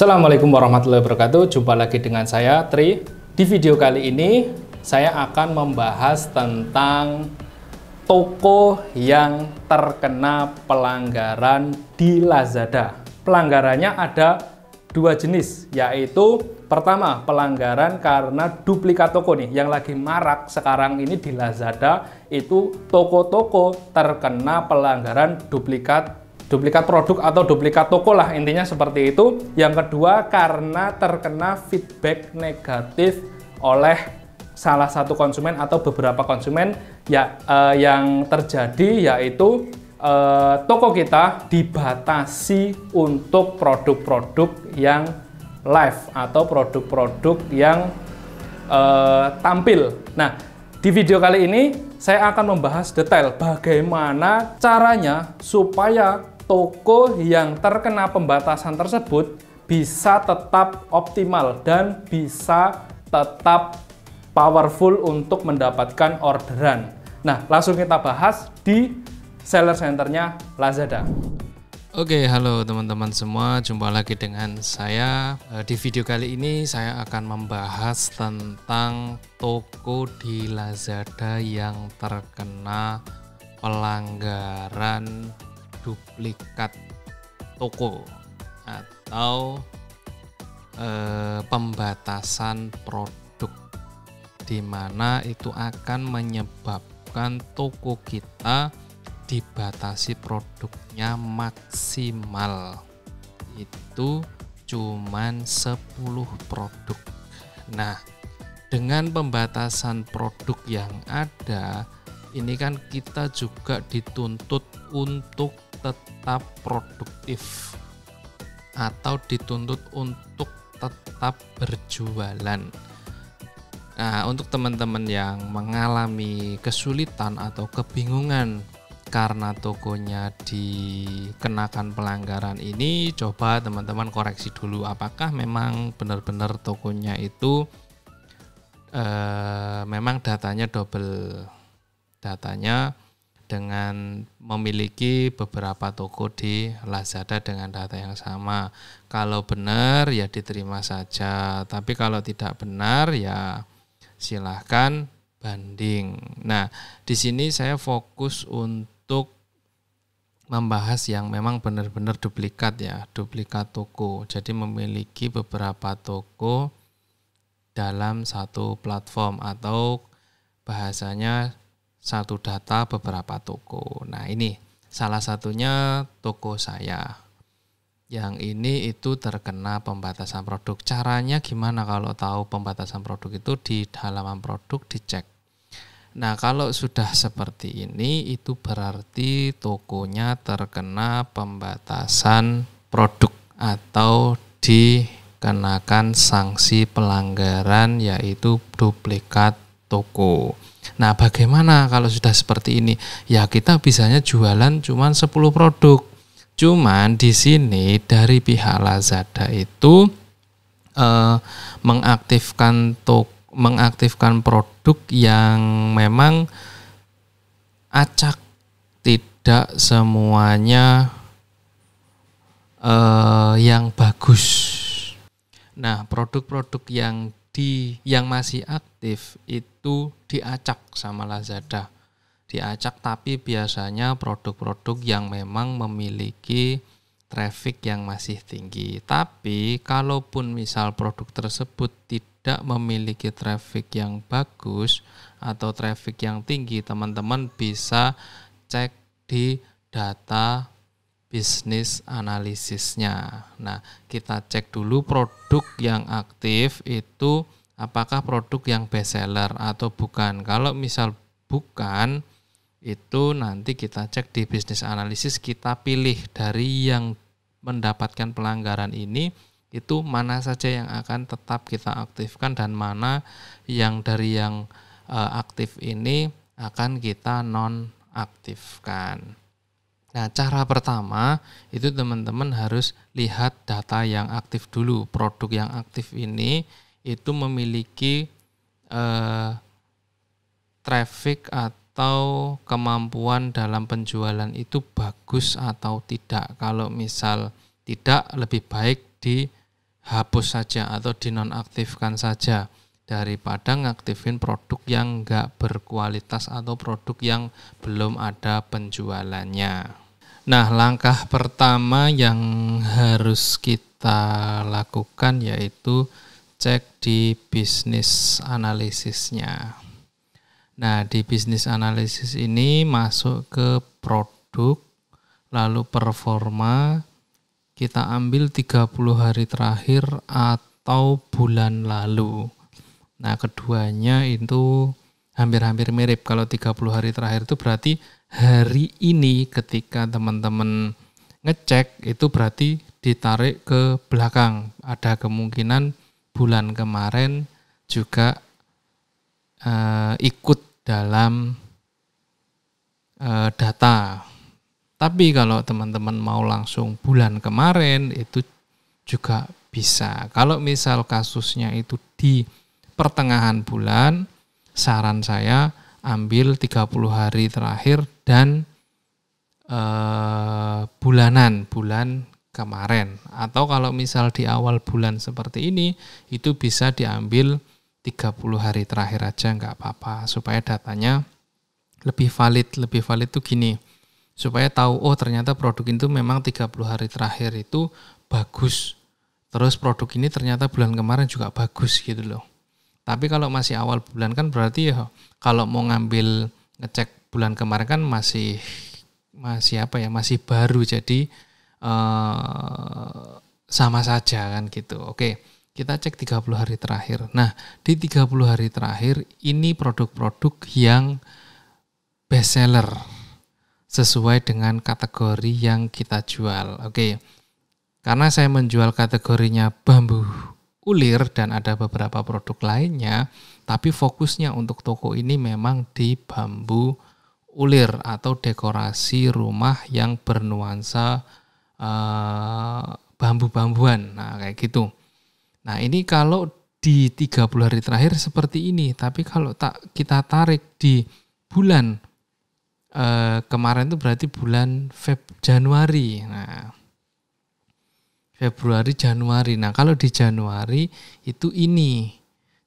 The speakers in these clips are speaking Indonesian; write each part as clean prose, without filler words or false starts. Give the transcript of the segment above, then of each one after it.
Assalamualaikum warahmatullahi wabarakatuh. Jumpa lagi dengan saya Tri. Di video kali ini saya akan membahas tentang toko yang terkena pelanggaran di Lazada. Pelanggarannya ada dua jenis, yaitu pertama pelanggaran karena duplikat toko nih yang lagi marak sekarang ini di Lazada. Itu toko-toko terkena pelanggaran duplikat produk atau duplikat toko lah, intinya seperti itu. Yang kedua karena terkena feedback negatif oleh salah satu konsumen atau beberapa konsumen ya, yang terjadi yaitu toko kita dibatasi untuk produk-produk yang live atau produk-produk yang tampil. Nah, di video kali ini saya akan membahas detail bagaimana caranya supaya toko yang terkena pembatasan tersebut bisa tetap optimal dan bisa tetap powerful untuk mendapatkan orderan. Nah, langsung kita bahas di seller centernya Lazada. Oke, halo teman-teman semua, jumpa lagi dengan saya. Di video kali ini saya akan membahas tentang toko di Lazada yang terkena pelanggaran duplikat toko atau pembatasan produk, di mana itu akan menyebabkan toko kita dibatasi produknya maksimal itu cuman 10 produk. Nah, dengan pembatasan produk yang ada ini kan kita juga dituntut untuk tetap produktif atau dituntut untuk tetap berjualan. Nah, untuk teman-teman yang mengalami kesulitan atau kebingungan karena tokonya dikenakan pelanggaran ini, coba teman-teman koreksi dulu apakah memang benar-benar tokonya itu memang datanya double. Datanya dengan memiliki beberapa toko di Lazada dengan data yang sama. Kalau benar ya diterima saja, tapi kalau tidak benar ya silahkan banding. Nah, di sini saya fokus untuk membahas yang memang benar-benar duplikat ya, duplikat toko. Jadi memiliki beberapa toko dalam satu platform atau bahasanya satu data beberapa toko. Nah, ini salah satunya toko saya. Yang ini itu terkena pembatasan produk. Caranya gimana kalau tahu pembatasan produk itu? Di halaman produk dicek. Nah, kalau sudah seperti ini itu berarti tokonya terkena pembatasan produk atau dikenakan sanksi pelanggaran yaitu duplikat toko. Nah, bagaimana kalau sudah seperti ini? Ya, kita bisanya jualan cuma 10 produk. Cuman di sini dari pihak Lazada itu mengaktifkan produk yang memang acak, tidak semuanya yang bagus. Nah, produk-produk yang masih aktif itu diacak sama Lazada. Diacak, tapi biasanya produk-produk yang memang memiliki traffic yang masih tinggi. Tapi kalaupun misal produk tersebut tidak memiliki traffic yang bagus atau traffic yang tinggi, teman-teman bisa cek di data bisnis analisisnya. Nah, kita cek dulu produk yang aktif itu apakah produk yang best seller atau bukan. Kalau misal bukan, itu nanti kita cek di bisnis analisis, kita pilih dari yang mendapatkan pelanggaran ini, itu mana saja yang akan tetap kita aktifkan dan mana yang dari yang aktif ini akan kita non-aktifkan. Nah, cara pertama itu teman-teman harus lihat data yang aktif dulu. Produk yang aktif ini itu memiliki traffic atau kemampuan dalam penjualan itu bagus atau tidak. Kalau misal tidak, lebih baik di hapus saja atau dinonaktifkan saja daripada ngaktifin produk yang nggak berkualitas atau produk yang belum ada penjualannya. Nah, langkah pertama yang harus kita lakukan yaitu cek di bisnis analisisnya. Nah, di bisnis analisis ini masuk ke produk, lalu performa, kita ambil 30 hari terakhir atau bulan lalu. Nah, keduanya itu hampir-hampir mirip. Kalau 30 hari terakhir itu berarti hari ini ketika teman-teman ngecek itu berarti ditarik ke belakang. Ada kemungkinan bulan kemarin juga ikut dalam data. Tapi kalau teman-teman mau langsung bulan kemarin itu juga bisa. Kalau misal kasusnya itu di pertengahan bulan, saran saya ambil 30 hari terakhir dan bulan kemarin. Atau kalau misal di awal bulan seperti ini, itu bisa diambil 30 hari terakhir aja nggak apa-apa, supaya datanya lebih valid. Lebih valid itu gini, supaya tahu, oh ternyata produk itu memang 30 hari terakhir itu bagus. Terus produk ini ternyata bulan kemarin juga bagus gitu loh. Tapi kalau masih awal bulan kan berarti ya kalau mau ngambil ngecek bulan kemarin kan masih baru, jadi sama saja kan gitu. Oke, kita cek 30 hari terakhir. Nah, di 30 hari terakhir ini produk-produk yang best seller sesuai dengan kategori yang kita jual. Oke. Karena saya menjual kategorinya bambu ulir dan ada beberapa produk lainnya, tapi fokusnya untuk toko ini memang di bambu ulir atau dekorasi rumah yang bernuansa bambu-bambuan. Nah, kayak gitu. Nah, ini kalau di 30 hari terakhir seperti ini, tapi kalau kita tarik di bulan kemarin itu berarti bulan Januari. Nah, Februari, Januari. Nah, kalau di Januari itu ini.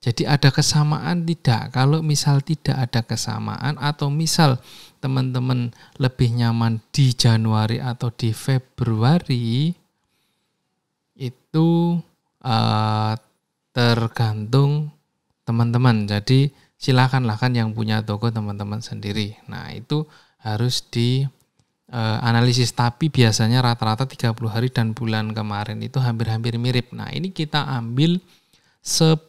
Jadi ada kesamaan tidak? Kalau misal tidak ada kesamaan atau misal teman-teman lebih nyaman di Januari atau di Februari, itu tergantung teman-teman. Jadi silakanlah kan yang punya toko teman-teman sendiri. Nah, itu harus di analisis, tapi biasanya rata-rata 30 hari dan bulan kemarin itu hampir-hampir mirip. Nah, ini kita ambil 10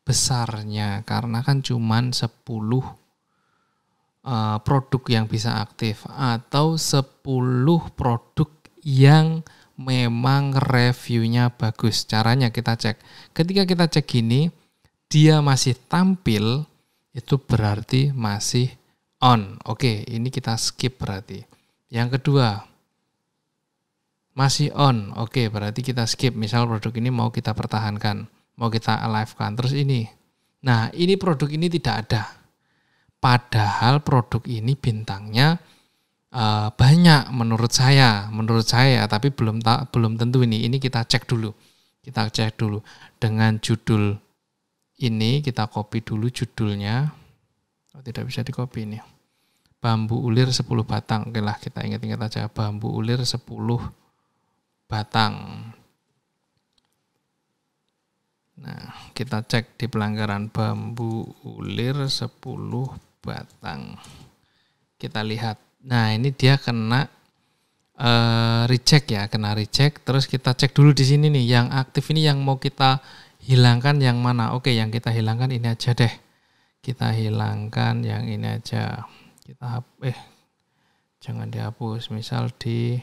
besarnya karena kan cuman 10 produk yang bisa aktif atau 10 produk yang memang reviewnya bagus. Caranya kita cek. Ketika kita cek gini, dia masih tampil, itu berarti masih on. Oke, ini kita skip berarti. Yang kedua, masih on. Oke, berarti kita skip. Misal produk ini mau kita pertahankan, mau kita alive-kan. Terus ini. Nah, ini produk ini tidak ada. Padahal produk ini bintangnya banyak menurut saya, tapi belum tentu ini. Ini kita cek dulu. Kita cek dulu dengan judul ini, kita copy dulu judulnya. Oh, tidak bisa di-copy ini. Bambu ulir 10 batang. Oke lah, kita ingat-ingat aja. Bambu ulir 10 batang. Nah, kita cek di pelanggaran bambu ulir 10 batang. Kita lihat. Nah, ini dia kena reject ya, kena reject. Terus kita cek dulu di sini nih, yang aktif ini yang mau kita hilangkan yang mana? Oke, yang kita hilangkan ini aja deh. Kita hilangkan yang ini aja. Kita jangan dihapus. Misal di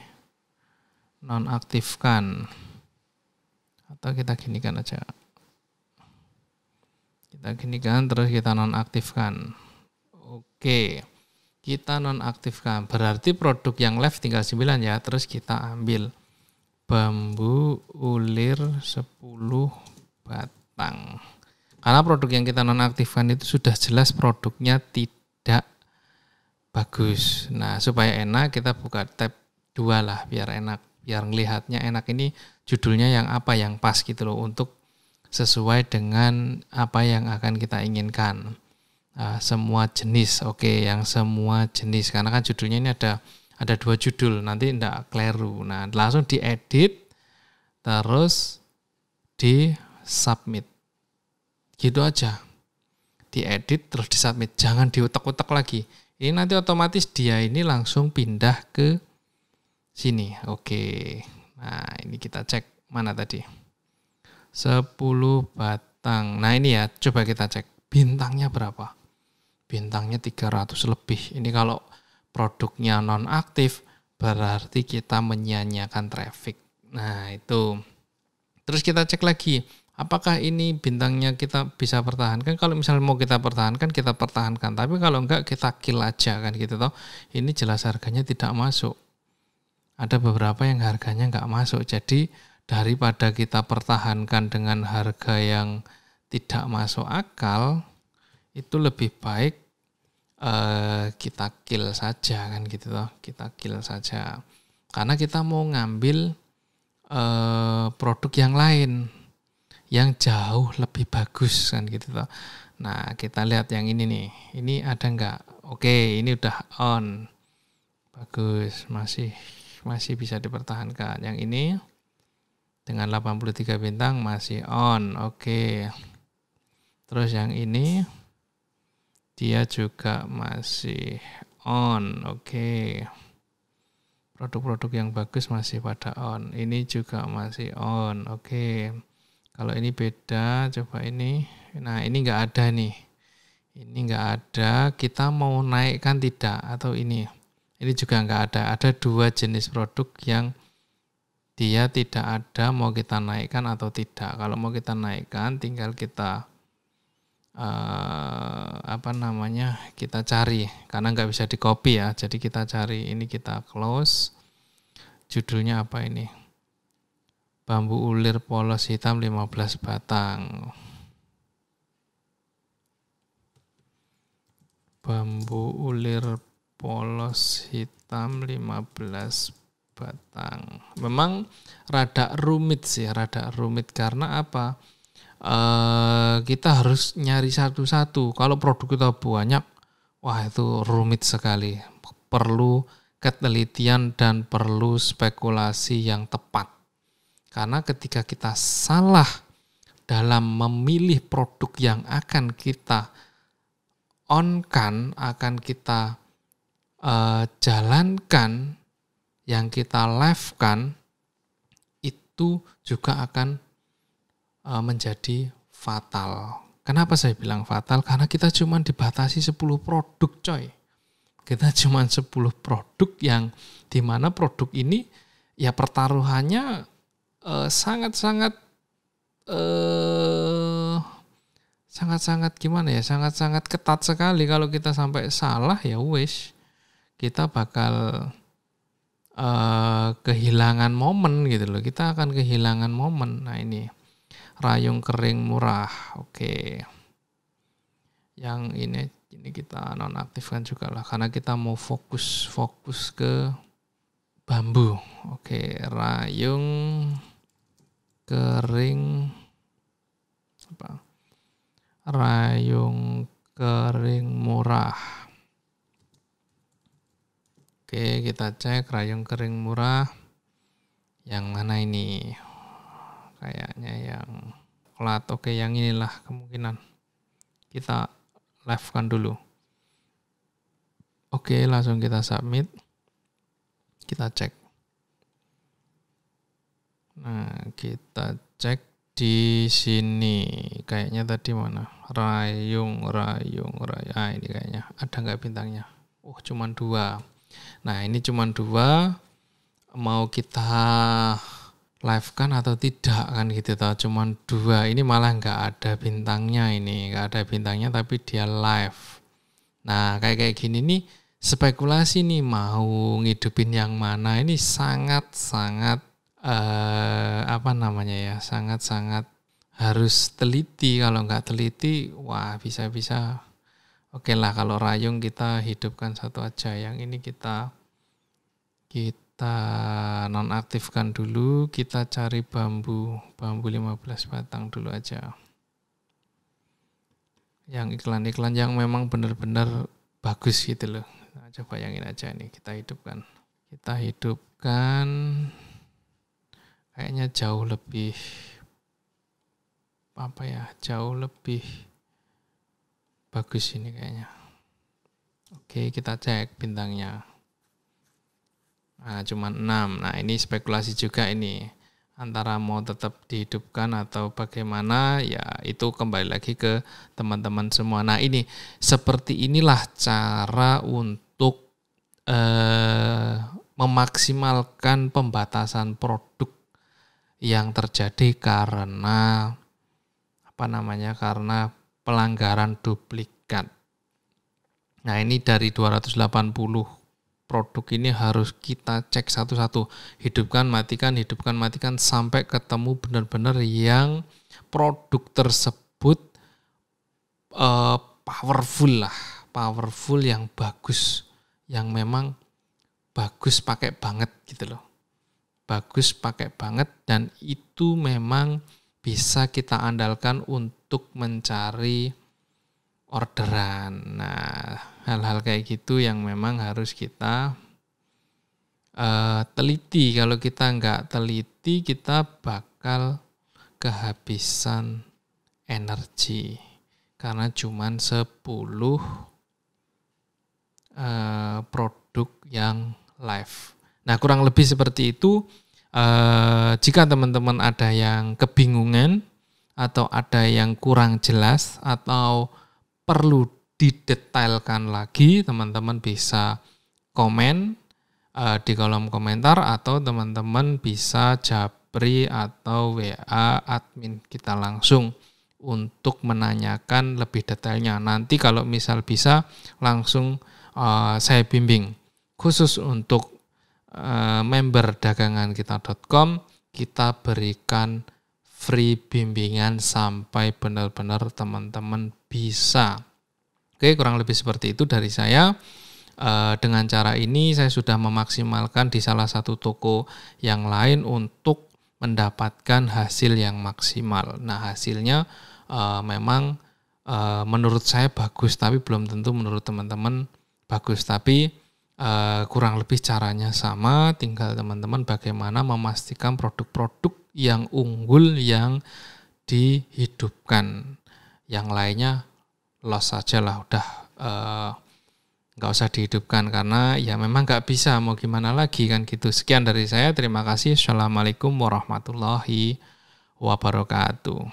nonaktifkan. Atau kita ginikan aja. Kita ginikan terus kita nonaktifkan. Oke. Kita nonaktifkan. Berarti produk yang left tinggal 9 ya. Terus kita ambil bambu ulir 10 batang. Karena produk yang kita nonaktifkan itu sudah jelas produknya tidak bagus. Nah, supaya enak kita buka tab 2 lah biar enak. Biar ngelihatnya enak. Ini judulnya yang apa yang pas gitu loh, untuk sesuai dengan apa yang akan kita inginkan. Semua jenis, oke, yang semua jenis, karena kan judulnya ini ada 2 judul, nanti enggak keliru. Nah, langsung diedit, terus di submit, gitu aja, diedit terus di submit, jangan diutek-utek lagi. Ini nanti otomatis dia ini langsung pindah ke sini. Oke. Nah, ini kita cek mana tadi? 10 batang. Nah, ini ya, coba kita cek bintangnya berapa. Bintangnya 300 lebih. Ini kalau produknya non-aktif, berarti kita menyia-nyiakan traffic. Nah, itu. Terus kita cek lagi, apakah ini bintangnya kita bisa pertahankan? Kalau misalnya mau kita pertahankan, kita pertahankan. Tapi kalau enggak, kita kill aja kan gitu toh. Ini jelas harganya tidak masuk. Ada beberapa yang harganya nggak masuk. Jadi daripada kita pertahankan dengan harga yang tidak masuk akal, itu lebih baik kita kill saja kan gitu toh. Kita kill saja. Karena kita mau ngambil produk yang lain yang jauh lebih bagus kan gitu toh. Nah, kita lihat yang ini nih. Ini ada nggak? Oke, ini udah on. Bagus, masih bisa dipertahankan. Yang ini dengan 83 bintang masih on. Oke. Terus yang ini dia juga masih on. Oke. Produk-produk yang bagus masih pada on. Ini juga masih on. Oke. Kalau ini beda, coba ini. Nah, ini nggak ada nih. Ini nggak ada. Kita mau naikkan tidak? Atau ini? Ini juga nggak ada. Ada 2 jenis produk yang dia tidak ada, mau kita naikkan atau tidak. Kalau mau kita naikkan, tinggal kita kita cari, karena nggak bisa di copy ya. Jadi kita cari, ini kita close. Judulnya apa ini? Bambu ulir polos hitam 15 batang. Bambu ulir polos hitam 15 batang. Memang rada rumit karena apa? Kita harus nyari satu-satu. Kalau produk kita banyak, wah itu rumit sekali. Perlu ketelitian dan perlu spekulasi yang tepat. Karena ketika kita salah dalam memilih produk yang akan kita on-kan, akan kita jalankan, yang kita live-kan, itu juga akan menjadi fatal. Kenapa saya bilang fatal? Karena kita cuma dibatasi 10 produk coy. Kita cuma 10 produk yang dimana produk ini ya pertaruhannya sangat-sangat gimana ya, sangat-sangat ketat sekali. Kalau kita sampai salah ya wis, kita bakal kehilangan momen gitu loh. Kita akan kehilangan momen. Nah ini rayung kering murah. Oke. Yang ini kita nonaktifkan juga lah, karena kita mau fokus ke bambu. Oke, rayung kering apa? Rayung kering murah. Oke, kita cek rayung kering murah. Yang mana ini? Kayaknya yang coklat. Oke, yang inilah kemungkinan. Kita live-kan dulu. Oke, langsung kita submit. Kita cek. Nah, kita cek di sini. Kayaknya tadi mana? Rayung. Ah, ini kayaknya. Ada nggak bintangnya? Oh, cuman 2. Nah, ini cuman 2. Mau kita live kan atau tidak kan gitu tau. Cuman 2. Ini malah nggak ada bintangnya ini. Nggak ada bintangnya tapi dia live. Nah, kayak gini nih spekulasi nih mau ngidupin yang mana. Ini sangat-sangat sangat-sangat harus teliti. Kalau nggak teliti, wah bisa-bisa. Oke lah, kalau rayung kita hidupkan satu aja. Yang ini kita kita nonaktifkan dulu, kita cari bambu 15 batang dulu aja. Yang iklan-iklan yang memang benar-benar bagus gitu loh. Nah, coba bayangin aja nih, kita hidupkan. Kayaknya jauh lebih bagus ini kayaknya. Oke, kita cek bintangnya. Nah, cuma 6. Nah, ini spekulasi juga ini. Antara mau tetap dihidupkan atau bagaimana, ya itu kembali lagi ke teman-teman semua. Nah, ini seperti inilah cara untuk memaksimalkan pembatasan produk yang terjadi karena karena pelanggaran duplikat. Nah, ini dari 280 produk ini harus kita cek satu-satu. Hidupkan, matikan, sampai ketemu benar-benar yang produk tersebut powerful yang bagus. Yang memang bagus pakai banget gitu loh. Bagus pakai banget dan itu memang bisa kita andalkan untuk mencari orderan. Nah, hal-hal kayak gitu yang memang harus kita teliti. Kalau kita nggak teliti, kita bakal kehabisan energi. Karena cuman 10 produk yang live. Nah, kurang lebih seperti itu. Jika teman-teman ada yang kebingungan atau ada yang kurang jelas atau perlu didetailkan lagi, teman-teman bisa komen di kolom komentar atau teman-teman bisa japri atau WA admin kita langsung untuk menanyakan lebih detailnya. Nanti kalau misal bisa langsung saya bimbing. Khusus untuk member dagangankita.com kita berikan free bimbingan sampai benar-benar teman-teman bisa. Oke, kurang lebih seperti itu dari saya. Dengan cara ini saya sudah memaksimalkan di salah satu toko yang lain untuk mendapatkan hasil yang maksimal. Nah, hasilnya memang menurut saya bagus, tapi belum tentu menurut teman-teman bagus. Tapi kurang lebih caranya sama, tinggal teman-teman bagaimana memastikan produk-produk yang unggul yang dihidupkan. Yang lainnya loss saja lah, udah nggak usah dihidupkan karena ya memang nggak bisa, mau gimana lagi kan gitu. Sekian dari saya, terima kasih. Assalamualaikum warahmatullahi wabarakatuh.